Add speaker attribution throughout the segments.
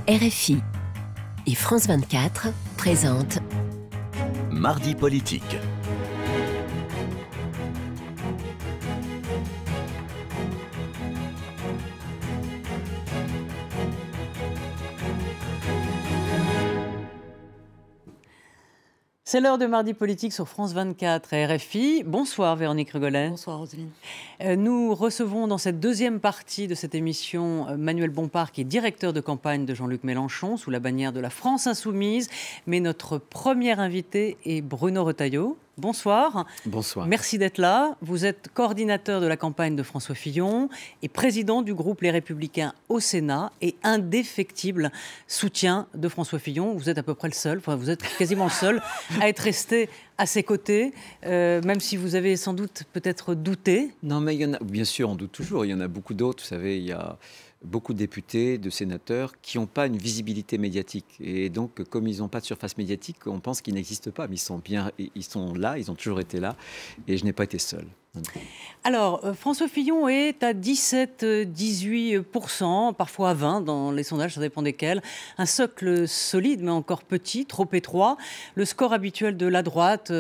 Speaker 1: RFI et France 24 présentent
Speaker 2: Mardi politique.
Speaker 3: C'est l'heure de Mardi politique sur France 24 et RFI. Bonsoir Véronique Rigolet.
Speaker 4: Bonsoir Roselyne.
Speaker 3: Nous recevons dans cette deuxième partie de cette émission Manuel Bompard, qui est directeur de campagne de Jean-Luc Mélenchon sous la bannière de la France Insoumise. Mais notre premier invité est Bruno Retailleau. Bonsoir.
Speaker 5: Bonsoir.
Speaker 3: Merci d'être là. Vous êtes coordinateur de la campagne de François Fillon et président du groupe Les Républicains au Sénat et indéfectible soutien de François Fillon. Vous êtes à peu près le seul, enfin vous êtes quasiment le seul à être resté à ses côtés, même si vous avez sans doute peut-être douté.
Speaker 5: Non, mais il y en a, bien sûr, on doute toujours. Il y en a beaucoup d'autres. Vous savez, il y a beaucoup de députés, de sénateurs qui n'ont pas une visibilité médiatique. Et donc, comme ils n'ont pas de surface médiatique, on pense qu'ils n'existent pas. Mais ils sont là, ils ont toujours été là. Et je n'ai pas été seul.
Speaker 3: Alors, François Fillon est à 17-18%, parfois à 20% dans les sondages, ça dépend desquels. Un socle solide, mais encore petit, trop étroit. Le score habituel de la droite,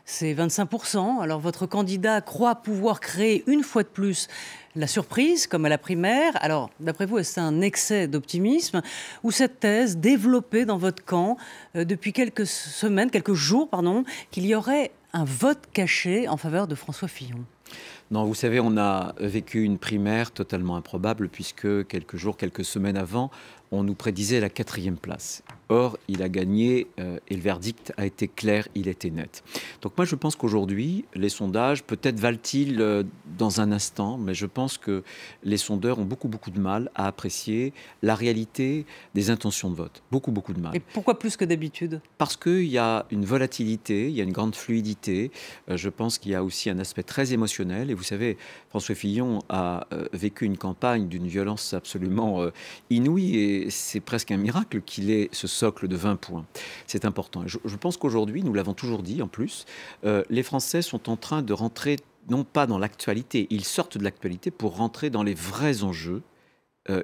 Speaker 3: c'est 25%. Alors, votre candidat croit pouvoir créer une fois de plus la surprise, comme à la primaire. Alors, d'après vous, est-ce un excès d'optimisme ou cette thèse développée dans votre camp depuis quelques jours, qu'il y aurait un vote caché en faveur de François Fillon?
Speaker 5: Non, vous savez, on a vécu une primaire totalement improbable puisque quelques semaines avant, on nous prédisait la 4e place. Or, il a gagné et le verdict a été clair, il était net. Donc moi, je pense qu'aujourd'hui, les sondages, peut-être valent-ils dans un instant, mais je pense que les sondeurs ont beaucoup de mal à apprécier la réalité des intentions de vote. Beaucoup de mal.
Speaker 3: Et pourquoi plus que d'habitude?
Speaker 5: Parce qu'il y a une volatilité, il y a une grande fluidité. Je pense qu'il y a aussi un aspect très émotionnel. Et vous savez, François Fillon a vécu une campagne d'une violence absolument inouïe. Et c'est presque un miracle qu'il ait ce socle de 20 points. C'est important. Je pense qu'aujourd'hui, nous l'avons toujours dit en plus, les Français sont en train de rentrer, non pas dans l'actualité, ils sortent de l'actualité pour rentrer dans les vrais enjeux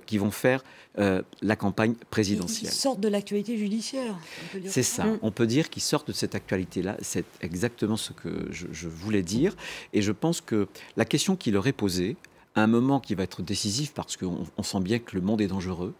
Speaker 5: qui vont faire la campagne présidentielle.
Speaker 4: Ils sortent de l'actualité judiciaire.
Speaker 5: C'est ça. On peut dire qu'ils sortent de cette actualité-là. C'est exactement ce que je voulais dire. Et je pense que la question qui leur est posée, à un moment qui va être décisif, parce qu'on sent bien que le monde est dangereux,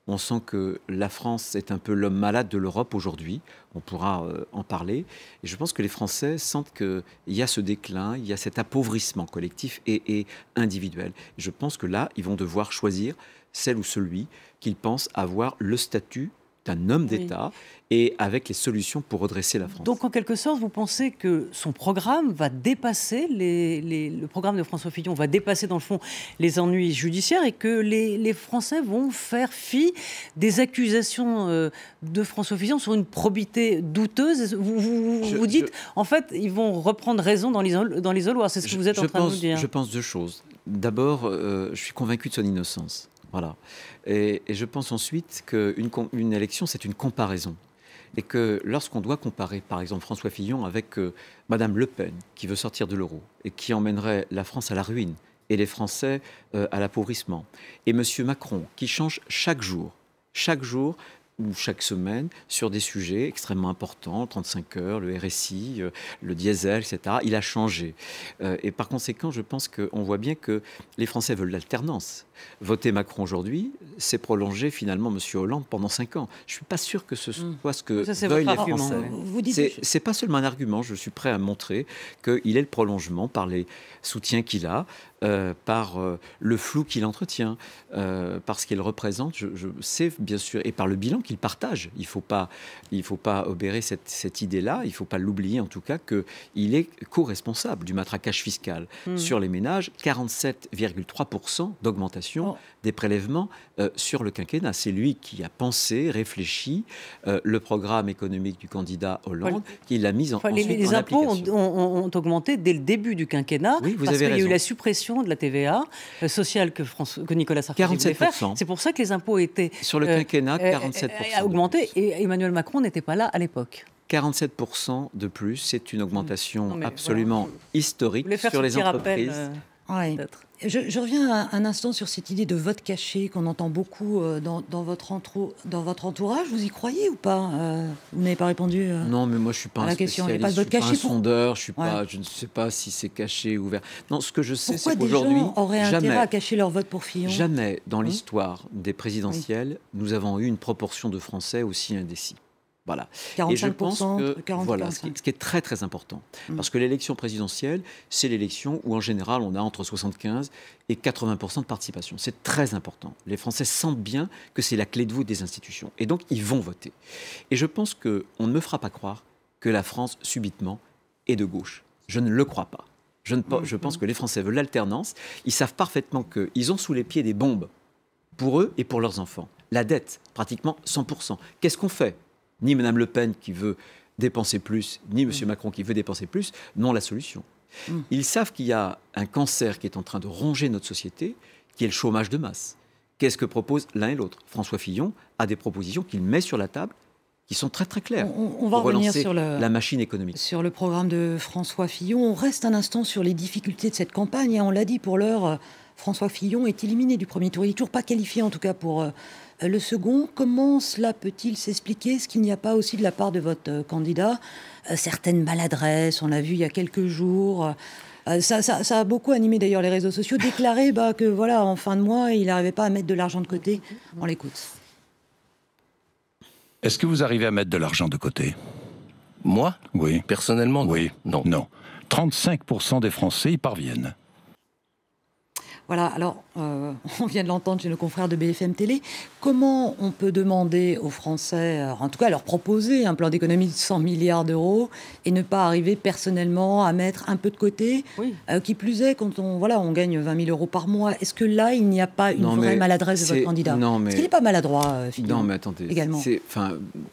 Speaker 5: on sent que la France est un peu l'homme malade de l'Europe aujourd'hui. On pourra en parler. Et je pense que les Français sentent qu'il y a ce déclin, il y a cet appauvrissement collectif et individuel. Et je pense que là, ils vont devoir choisir celle ou celui qu'ils pensent avoir le statut d'un homme d'État et avec les solutions pour redresser la France.
Speaker 3: Donc, en quelque sorte, vous pensez que son programme va dépasser, le programme de François Fillon va dépasser, dans le fond, les ennuis judiciaires et que les Français vont faire fi des accusations de François Fillon sur une probité douteuse. Vous dites, en fait, ils vont reprendre raison dans l'isoloir. C'est ce que vous êtes en train de nous dire.
Speaker 5: Je pense deux choses. D'abord, je suis convaincu de son innocence. Voilà. Et je pense ensuite qu'une élection, c'est une comparaison. Et que lorsqu'on doit comparer, par exemple, François Fillon avec Madame Le Pen, qui veut sortir de l'euro et qui emmènerait la France à la ruine et les Français à l'appauvrissement, et Monsieur Macron, qui change chaque jour ou chaque semaine sur des sujets extrêmement importants, 35 heures, le RSI, le diesel, etc. Il a changé. Et par conséquent, je pense qu'on voit bien que les Français veulent l'alternance. Voter Macron aujourd'hui, c'est prolonger finalement M. Hollande pendant 5 ans. Je ne suis pas sûr que ce soit ce que veulent les Français. C'est pas seulement un argument, je suis prêt à montrer qu'il est le prolongement par les soutiens qu'il a, par le flou qu'il entretient, par ce qu'il représente, je sais bien sûr, et par le bilan qu'il partage. Il ne faut pas obérer cette idée-là, il ne faut pas l'oublier en tout cas, qu'il est co-responsable du matraquage fiscal sur les ménages, 47,3% d'augmentation des prélèvements sur le quinquennat. C'est lui qui a pensé, réfléchi le programme économique du candidat Hollande, qui l'a mis
Speaker 3: les impôts ont augmenté dès le début du quinquennat, parce qu'il y a eu la suppression de la TVA sociale que Nicolas Sarkozy voulait faire. C'est pour ça que les impôts étaient
Speaker 5: sur le quinquennat 47%
Speaker 3: augmentés et Emmanuel Macron n'était pas là à l'époque.
Speaker 5: 47% de plus, c'est une augmentation absolument historique sur les entreprises.
Speaker 4: Ouais.
Speaker 3: peut-être.
Speaker 4: Je reviens un instant sur cette idée de vote caché qu'on entend beaucoup dans votre entourage. Vous y croyez ou pas Vous n'avez pas répondu
Speaker 5: Non, mais moi je suis pas
Speaker 4: à
Speaker 5: un
Speaker 4: la question. Il n'y a
Speaker 5: spécialiste,
Speaker 4: pas de
Speaker 5: je
Speaker 4: vote
Speaker 5: suis pas
Speaker 4: caché
Speaker 5: un sondeur, je
Speaker 4: Ouais.
Speaker 5: ne sais pas si c'est caché ou ouvert. Non, ce que je sais,
Speaker 4: Pourquoi
Speaker 5: c'est
Speaker 4: des
Speaker 5: qu'aujourd'hui,
Speaker 4: gens auraient intérêt à cacher leur vote pour Fillon
Speaker 5: jamais dans l'histoire des présidentielles, nous avons eu une proportion de Français aussi indécis. Voilà.
Speaker 4: 45%,
Speaker 5: Et je pense que
Speaker 4: 40,
Speaker 5: voilà,
Speaker 4: 45.
Speaker 5: ce qui est très très important, parce que l'élection présidentielle, c'est l'élection où en général on a entre 75 et 80% de participation. C'est très important. Les Français sentent bien que c'est la clé de voûte des institutions, et donc ils vont voter. Et je pense qu'on ne me fera pas croire que la France subitement est de gauche. Je ne le crois pas. Je pense que les Français veulent l'alternance. Ils savent parfaitement qu'ils ont sous les pieds des bombes pour eux et pour leurs enfants. La dette, pratiquement 100%. Qu'est-ce qu'on fait ? Ni Mme Le Pen qui veut dépenser plus, ni M. Macron qui veut dépenser plus, n'ont la solution. Ils savent qu'il y a un cancer qui est en train de ronger notre société, qui est le chômage de masse. Qu'est-ce que proposent l'un et l'autre ? François Fillon a des propositions qu'il met sur la table, qui sont très très claires.
Speaker 4: On va
Speaker 5: pour
Speaker 4: revenir
Speaker 5: relancer
Speaker 4: sur
Speaker 5: la machine économique.
Speaker 4: sur le programme de François Fillon. On reste un instant sur les difficultés de cette campagne. On l'a dit, pour l'heure, François Fillon est éliminé du premier tour. Il n'est toujours pas qualifié, en tout cas, pour le second. Comment cela peut-il s'expliquer ? Est-ce qu'il n'y a pas aussi de la part de votre candidat certaines maladresses ? On l'a vu il y a quelques jours. Ça a beaucoup animé d'ailleurs les réseaux sociaux. Déclarer que voilà, en fin de mois, il n'arrivait pas à mettre de l'argent de côté. On l'écoute.
Speaker 6: Est-ce que vous arrivez à mettre de l'argent de côté ?
Speaker 7: Moi ?
Speaker 6: Oui.
Speaker 7: Personnellement, non.
Speaker 6: Oui.
Speaker 7: Non.
Speaker 6: Non. 35% des Français y parviennent.
Speaker 4: Voilà, alors, on vient de l'entendre chez nos confrères de BFM Télé. Comment on peut demander aux Français, en tout cas leur proposer un plan d'économie de 100 milliards d'euros et ne pas arriver personnellement à mettre un peu de côté ?
Speaker 3: Oui.
Speaker 4: Qui plus est, quand on gagne 20 000 euros par mois, est-ce que là, il n'y a pas une vraie maladresse de votre candidat ? Est-ce qu'il n'est pas maladroit, Fillon ?
Speaker 5: Non, mais attendez.
Speaker 4: Également.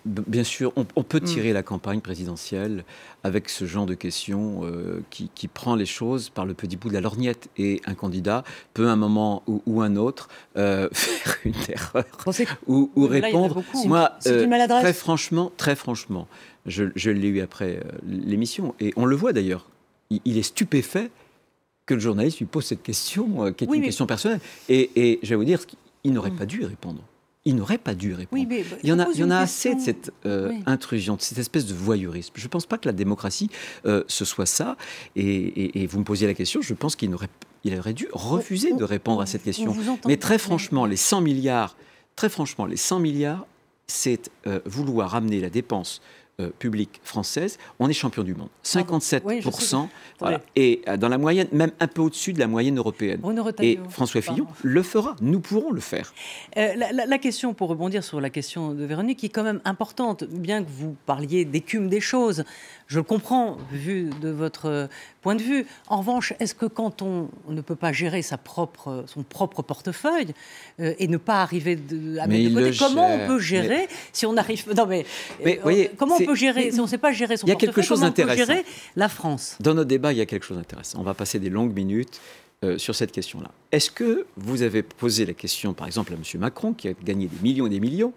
Speaker 5: Bien sûr, on peut tirer la campagne présidentielle avec ce genre de questions qui prend les choses par le petit bout de la lorgnette. Et un candidat peut, à un moment ou un autre, faire une erreur ou répondre.
Speaker 3: Beaucoup.
Speaker 5: Moi,
Speaker 4: C'est une maladresse.
Speaker 5: très franchement, je l'ai eu après l'émission, et on le voit d'ailleurs. Il est stupéfait que le journaliste lui pose cette question, qui est une question personnelle. Et je vais vous dire, il n'aurait pas dû y répondre. Il n'aurait pas dû répondre.
Speaker 3: Oui, mais
Speaker 5: il y en a assez de cette intrusion, de cette espèce de voyeurisme. Je ne pense pas que la démocratie, ce soit ça. Et vous me posiez la question, je pense qu'il aurait dû refuser de répondre à cette question. Mais très franchement, les 100 milliards, c'est vouloir amener la dépense publique française. On est champion du monde. 57%. Voilà. Et dans la moyenne, même un peu au-dessus de la moyenne européenne. Et François Fillon le fera. Nous pourrons le faire.
Speaker 3: La question, pour rebondir sur la question de Véronique, qui est quand même importante, bien que vous parliez d'écume des choses, je le comprends, vu de votre point de vue. En revanche, est-ce que quand on ne peut pas gérer son propre portefeuille et ne pas arriver à mettre de côté, comment on peut gérer si on arrive... Non, mais voyez, comment on peut gérer si on ne sait pas gérer son portefeuille? Il y a quelque chose d'intéressant. Comment on peut gérer la France?
Speaker 5: Dans notre débat, il y a quelque chose d'intéressant. On va passer des longues minutes sur cette question-là. Est-ce que vous avez posé la question, par exemple, à M. Macron, qui a gagné des millions et des millions,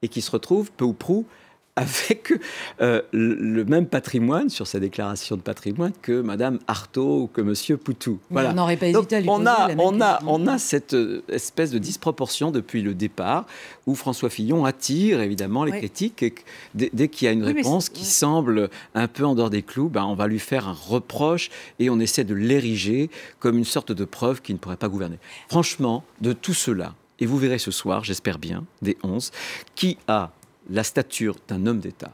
Speaker 5: et qui se retrouve, peu ou prou, avec le même patrimoine sur sa déclaration de patrimoine que Mme Artaud ou que M. Poutou. Voilà.
Speaker 4: On n'aurait pas hésité à lui poser la même question.
Speaker 5: On a cette espèce de disproportion depuis le départ où François Fillon attire évidemment les critiques. Et dès qu'il y a une réponse qui semble un peu en dehors des clous, on va lui faire un reproche et on essaie de l'ériger comme une sorte de preuve qu'il ne pourrait pas gouverner. Franchement, de tout cela, et vous verrez ce soir, j'espère bien, des 11, qui a la stature d'un homme d'État,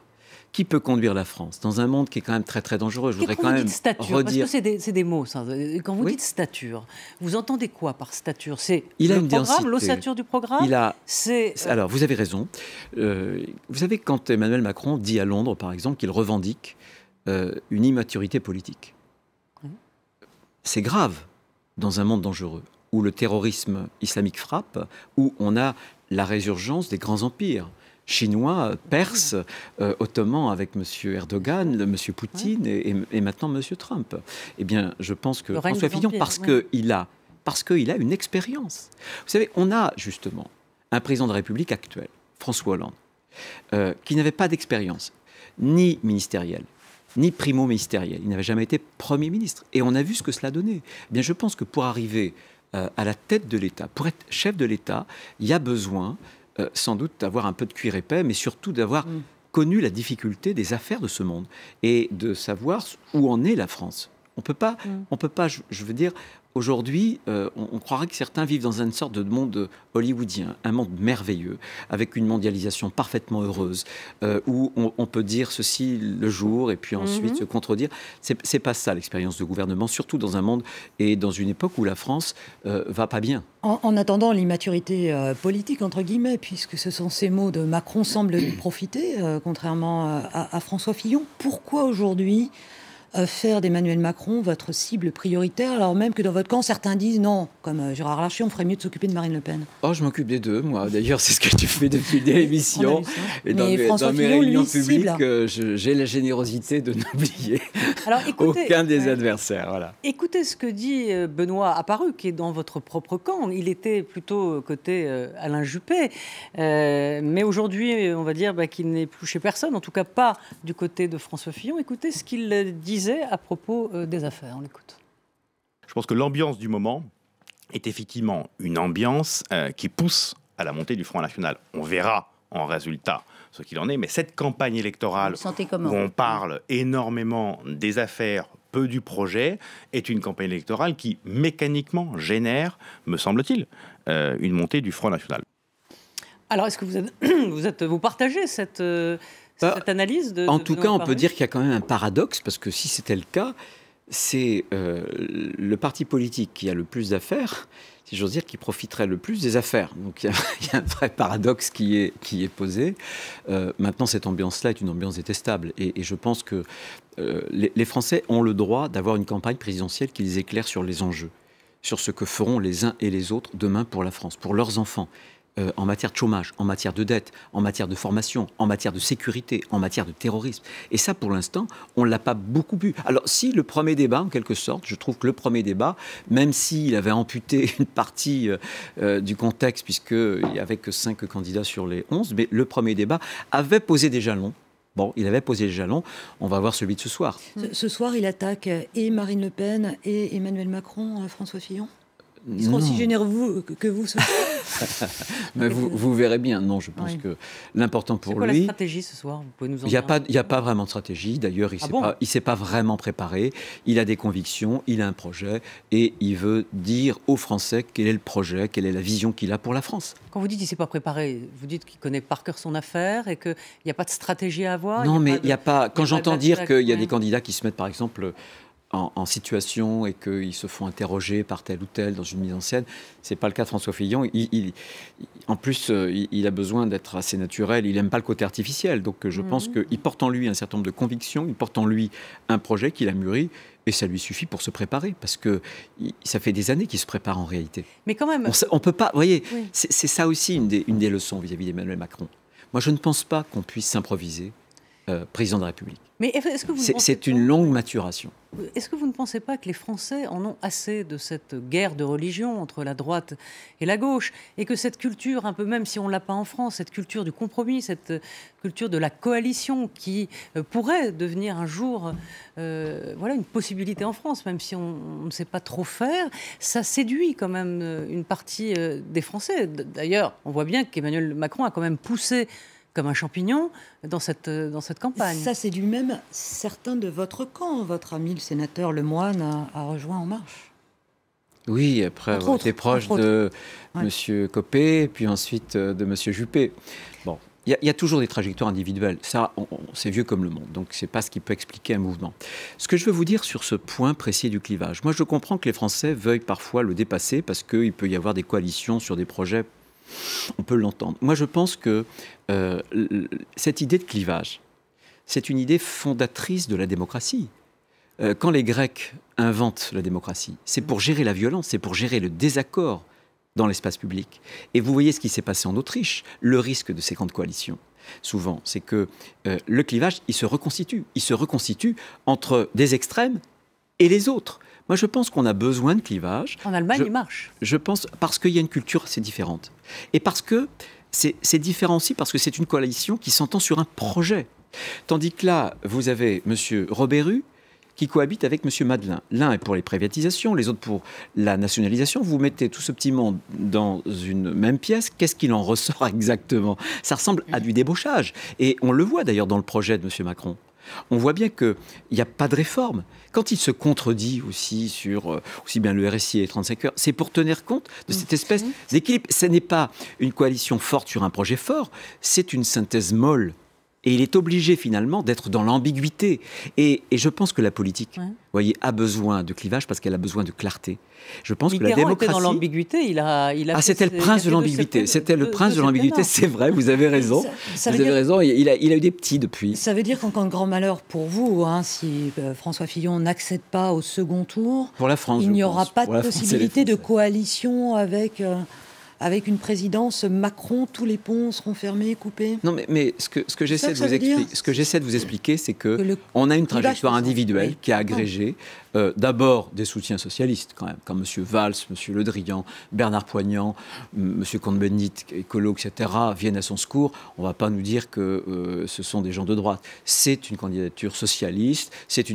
Speaker 5: qui peut conduire la France dans un monde qui est quand même très très dangereux. Je voudrais quand même redire...
Speaker 3: Parce que c'est des mots, ça. Quand vous dites stature, vous entendez quoi par stature? C'est
Speaker 5: le programme,
Speaker 3: l'ossature du programme?
Speaker 5: Alors, vous avez raison. Vous savez, quand Emmanuel Macron dit à Londres, par exemple, qu'il revendique une immaturité politique, c'est grave dans un monde dangereux, où le terrorisme islamique frappe, où on a la résurgence des grands empires. Chinois, Perses, Ottomans avec M. Erdogan, M. Poutine et maintenant M. Trump. Eh bien, je pense que François Fillon, parce qu'il a une expérience. Vous savez, on a justement un président de la République actuel, François Hollande, qui n'avait pas d'expérience, ni ministérielle, ni primo-ministériel. Il n'avait jamais été Premier ministre. Et on a vu ce que cela donnait. Eh bien, je pense que pour arriver à la tête de l'État, pour être chef de l'État, il y a besoin sans doute d'avoir un peu de cuir épais, mais surtout d'avoir connu la difficulté des affaires de ce monde et de savoir où en est la France. On peut pas, je veux dire, aujourd'hui, on croirait que certains vivent dans une sorte de monde hollywoodien, un monde merveilleux, avec une mondialisation parfaitement heureuse, où on peut dire ceci le jour et puis ensuite se contredire. C'est pas ça l'expérience de gouvernement, surtout dans un monde et dans une époque où la France va pas bien.
Speaker 4: En attendant l'immaturité politique, entre guillemets, puisque ce sont ces mots de Macron semblent lui profiter, contrairement à François Fillon, pourquoi aujourd'hui faire d'Emmanuel Macron votre cible prioritaire, alors même que dans votre camp, certains disent non, comme Gérard Larcher, on ferait mieux de s'occuper de Marine Le Pen.
Speaker 5: Oh, je m'occupe des deux, moi. D'ailleurs, c'est ce que tu fais depuis des émissions. Et dans mes réunions publiques, j'ai la générosité de n'oublier aucun des adversaires. Voilà.
Speaker 3: Écoutez ce que dit Benoît Apparu, qui est dans votre propre camp. Il était plutôt côté Alain Juppé. Mais aujourd'hui, on va dire qu'il n'est plus chez personne, en tout cas pas du côté de François Fillon. Écoutez ce qu'il disait à propos des affaires. On l'écoute.
Speaker 7: Je pense que l'ambiance du moment est effectivement une ambiance qui pousse à la montée du Front National. On verra en résultat ce qu'il en est, mais cette campagne électorale où on parle énormément des affaires, peu du projet, est une campagne électorale qui mécaniquement génère, me semble-t-il, une montée du Front National.
Speaker 3: Alors, est-ce que vous partagez cette analyse
Speaker 5: En tout cas, on peut dire qu'il y a quand même un paradoxe, parce que si c'était le cas, c'est le parti politique qui a le plus d'affaires, si j'ose dire, qui profiterait le plus des affaires. Donc il y a un vrai paradoxe qui est posé. Maintenant, cette ambiance-là est une ambiance détestable. Et je pense que les Français ont le droit d'avoir une campagne présidentielle qui les éclaire sur les enjeux, sur ce que feront les uns et les autres demain pour la France, pour leurs enfants. En matière de chômage, en matière de dette, en matière de formation, en matière de sécurité, en matière de terrorisme. Et ça, pour l'instant, on ne l'a pas beaucoup vu. Alors, si le premier débat, en quelque sorte, je trouve que le premier débat, même s'il avait amputé une partie du contexte, puisqu'il n'y avait que 5 candidats sur les 11, mais le premier débat avait posé des jalons. Bon, il avait posé les jalons. On va voir celui de ce soir.
Speaker 4: Ce soir, il attaque et Marine Le Pen et Emmanuel Macron, François Fillon. Ils seront aussi généreux que vous ce soir.
Speaker 5: Mais vous verrez bien. Non, je pense que l'important pour lui...
Speaker 3: C'est quoi la stratégie ce soir? Vous pouvez nous en dire?
Speaker 5: Il n'y a pas vraiment de stratégie. D'ailleurs, il ne s'est pas vraiment préparé. Il a des convictions, il a un projet et il veut dire aux Français quel est le projet, quelle est la vision qu'il a pour la France.
Speaker 3: Quand vous dites qu'il ne s'est pas préparé, vous dites qu'il connaît par cœur son affaire et qu'il n'y a pas de stratégie à avoir?
Speaker 5: Non, mais il n'y a pas... Quand j'entends dire qu'il y a des candidats qui se mettent, par exemple... En situation et qu'ils se font interroger par tel ou tel dans une mise en scène. Ce n'est pas le cas de François Fillon. En plus, il a besoin d'être assez naturel. Il n'aime pas le côté artificiel. Donc je pense qu'il porte en lui un certain nombre de convictions, il porte en lui un projet qu'il a mûri et ça lui suffit pour se préparer parce que ça fait des années qu'il se prépare en réalité.
Speaker 3: Mais quand même...
Speaker 5: On peut pas... Vous voyez, c'est ça aussi une des leçons vis-à-vis d'Emmanuel Macron. Moi, je ne pense pas qu'on puisse s'improviser président de la République.
Speaker 3: Mais est-ce que vous
Speaker 5: c'est une longue maturation.
Speaker 3: Est-ce que vous ne pensez pas que les Français en ont assez de cette guerre de religion entre la droite et la gauche et que cette culture, un peu même si on ne l'a pas en France, cette culture du compromis, cette culture de la coalition qui pourrait devenir un jour une possibilité en France, même si on ne sait pas trop faire, ça séduit quand même une partie des Français. D'ailleurs, on voit bien qu'Emmanuel Macron a quand même poussé comme un champignon dans cette campagne.
Speaker 4: Ça, c'est du même certains de votre camp. Votre ami, le sénateur Lemoine, a rejoint En Marche.
Speaker 5: Oui, après avoir été proche de M. Copé, puis ensuite de M. Juppé. Bon, il y a toujours des trajectoires individuelles. Ça, c'est vieux comme le monde. Donc, ce n'est pas ce qui peut expliquer un mouvement. Ce que je veux vous dire sur ce point précis du clivage, moi, je comprends que les Français veuillent parfois le dépasser parce qu'il peut y avoir des coalitions sur des projets. On peut l'entendre. Moi, je pense que cette idée de clivage, c'est une idée fondatrice de la démocratie. Quand les Grecs inventent la démocratie, c'est pour gérer la violence, c'est pour gérer le désaccord dans l'espace public. Et vous voyez ce qui s'est passé en Autriche, le risque de ces grandes coalitions. Souvent, c'est que le clivage, il se reconstitue. Il se reconstitue entre des extrêmes et les autres. Moi, je pense qu'on a besoin de clivage.
Speaker 3: En Allemagne, il marche.
Speaker 5: Je pense parce qu'il y a une culture assez différente. Et parce que c'est différent aussi parce que c'est une coalition qui s'entend sur un projet. Tandis que là, vous avez M. Robéru qui cohabite avec M. Madeleine. L'un est pour les privatisations, les autres pour la nationalisation. Vous mettez tout ce petit monde dans une même pièce, qu'est-ce qu'il en ressort exactement? Ça ressemble à du débauchage. Et on le voit d'ailleurs dans le projet de M. Macron. On voit bien qu'il n'y a pas de réforme. Quand il se contredit aussi sur aussi bien le RSI et les 35 heures, c'est pour tenir compte de cette espèce d'équilibre. Ce n'est pas une coalition forte sur un projet fort, c'est une synthèse molle. Et il est obligé finalement d'être dans l'ambiguïté. Et je pense que la politique, voyez, a besoin de clivage parce qu'elle a besoin de clarté. Je pense que la démocratie...
Speaker 3: était dans l'ambiguïté.
Speaker 5: C'était le prince de l'ambiguïté. C'était le prince de l'ambiguïté, c'est vrai, vous avez raison. Vous avez raison, il a eu des petits depuis.
Speaker 4: Ça veut dire qu'en cas de grand malheur pour vous, si François Fillon n'accède pas au second tour,
Speaker 5: pour la France,
Speaker 4: il n'y aura pas de possibilité de coalition avec une présidence Macron, tous les ponts seront fermés, coupés.
Speaker 5: Non, mais ce que j'essaie de vous expliquer, c'est qu'on a une trajectoire individuelle qui a agrégé d'abord des soutiens socialistes, quand même, comme M. Valls, M. Le Drian, Bernard Poignant, M. Cohn-Bendit, écolo, etc., viennent à son secours. On ne va pas nous dire que ce sont des gens de droite. C'est une candidature socialiste, c'est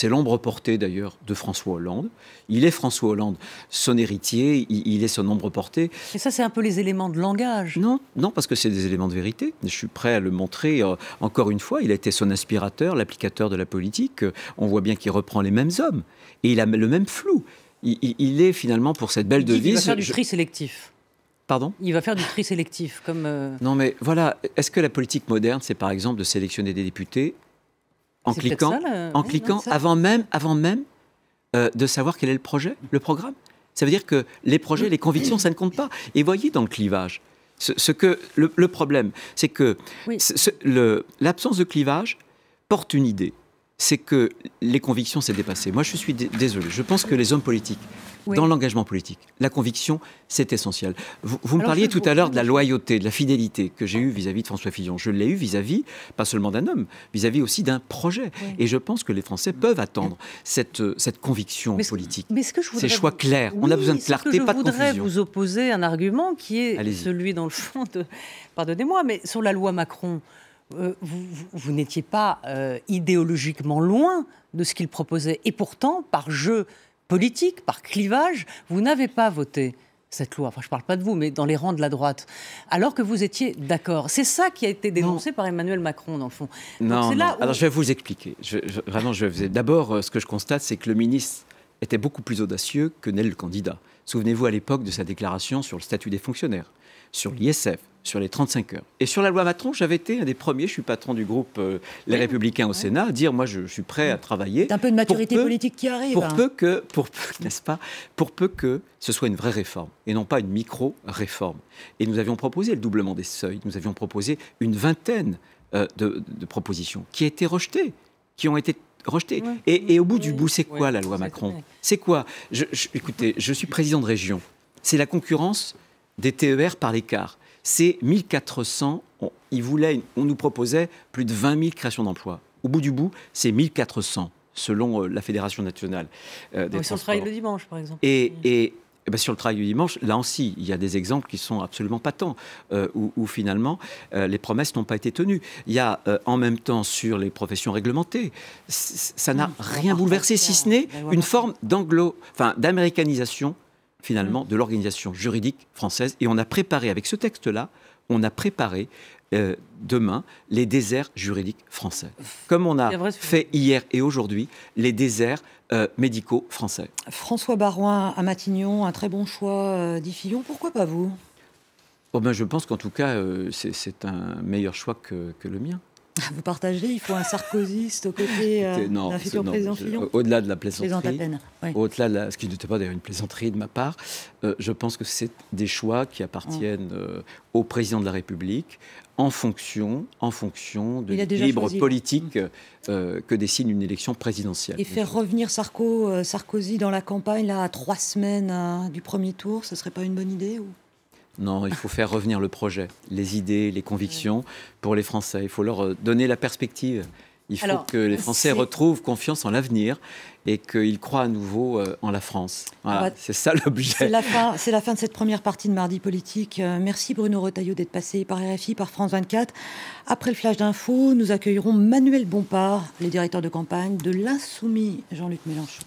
Speaker 5: l'ombre portée d'ailleurs de François Hollande. Il est François Hollande, son héritier, il est son ombre portée.
Speaker 3: Et ça, c'est un peu les éléments de langage.
Speaker 5: Non, parce que c'est des éléments de vérité. Je suis prêt à le montrer encore une fois. Il a été son inspirateur, l'applicateur de la politique. On voit bien qu'il reprend les mêmes hommes. Et il a le même flou. Il est finalement pour cette belle devise...
Speaker 3: Il va faire du tri sélectif.
Speaker 5: Pardon ?
Speaker 3: Il va faire du tri sélectif, comme...
Speaker 5: Non, mais voilà. Est-ce que la politique moderne, c'est par exemple de sélectionner des députés en cliquant, avant même de savoir quel est le programme ? Ça veut dire que les projets, les convictions, ça ne compte pas. Et voyez dans le clivage, le problème, c'est que l'absence de clivage porte une idée. C'est que les convictions, c'est dépassé. Moi, je suis désolé. Je pense que les hommes politiques, dans l'engagement politique, la conviction, c'est essentiel. Vous me parliez tout à l'heure de la loyauté, de la fidélité que j'ai eue vis-à-vis de François Fillon. Je l'ai eue vis-à-vis, pas seulement d'un homme, vis-à-vis aussi d'un projet. Et je pense que les Français peuvent attendre cette conviction politique. Ces choix clairs. On a besoin de clarté, pas de confusion.
Speaker 3: Je voudrais vous opposer un argument qui est celui, dans le fond, pardonnez-moi, mais sur la loi Macron... vous n'étiez pas idéologiquement loin de ce qu'il proposait. Et pourtant, par jeu politique, par clivage, vous n'avez pas voté cette loi. Enfin, je ne parle pas de vous, mais dans les rangs de la droite. Alors que vous étiez d'accord. C'est ça qui a été dénoncé par Emmanuel Macron, dans le fond.
Speaker 5: Non. Alors, je vais vous expliquer. D'abord, ce que je constate, c'est que le ministre était beaucoup plus audacieux que n'est le candidat. Souvenez-vous à l'époque de sa déclaration sur le statut des fonctionnaires, sur l'ISF, sur les 35 heures. Et sur la loi Macron, j'avais été un des premiers, je suis patron du groupe Les Républicains au Sénat, à dire, moi, je suis prêt à travailler.
Speaker 4: C'est un peu de maturité politique qui arrive.
Speaker 5: N'est-ce pas, pour peu que ce soit une vraie réforme, et non pas une micro-réforme. Et nous avions proposé le doublement des seuils, nous avions proposé une vingtaine de propositions qui ont été rejetées. Et au bout du bout, c'est quoi la loi Macron ? C'est quoi ? Écoutez, je suis président de région. C'est la concurrence des TER par l'écart. C'est 1400, on nous proposait plus de 20 000 créations d'emplois. Au bout du bout, c'est 1400, selon la Fédération nationale des transports.
Speaker 3: Sur le travail le dimanche, par exemple.
Speaker 5: Et sur le travail du dimanche, là aussi, il y a des exemples qui sont absolument patents, où finalement, les promesses n'ont pas été tenues. Il y a en même temps sur les professions réglementées, ça n'a rien bouleversé, si ce n'est une forme d'américanisation finalement, de l'organisation juridique française. Et on a préparé, avec ce texte-là, demain les déserts juridiques français. Comme on a fait hier et aujourd'hui les déserts médicaux français.
Speaker 4: François Baroin à Matignon, un très bon choix d'Ifillon. Pourquoi pas vous ?
Speaker 5: Je pense qu'en tout cas, c'est un meilleur choix que le mien.
Speaker 4: Vous partagez, il faut un sarkozyste aux côtés d'un futur président Fillon.
Speaker 5: Au-delà de la plaisanterie,
Speaker 4: au-delà
Speaker 5: de ce qui n'était pas d'ailleurs une plaisanterie de ma part, je pense que c'est des choix qui appartiennent au président de la République en fonction de l'équilibre politique que dessine une élection présidentielle.
Speaker 4: Et faire revenir Sarkozy dans la campagne là, à 3 semaines du premier tour, ce ne serait pas une bonne idée ou...
Speaker 5: Non, il faut faire revenir le projet, les idées, les convictions pour les Français. Il faut leur donner la perspective. Il faut que les Français retrouvent confiance en l'avenir et qu'ils croient à nouveau en la France. Voilà, c'est ça l'objet.
Speaker 4: C'est la fin de cette première partie de Mardi Politique. Merci Bruno Retailleau d'être passé par RFI, par France 24. Après le flash d'info, nous accueillerons Manuel Bompard, le directeur de campagne de l'Insoumis Jean-Luc Mélenchon.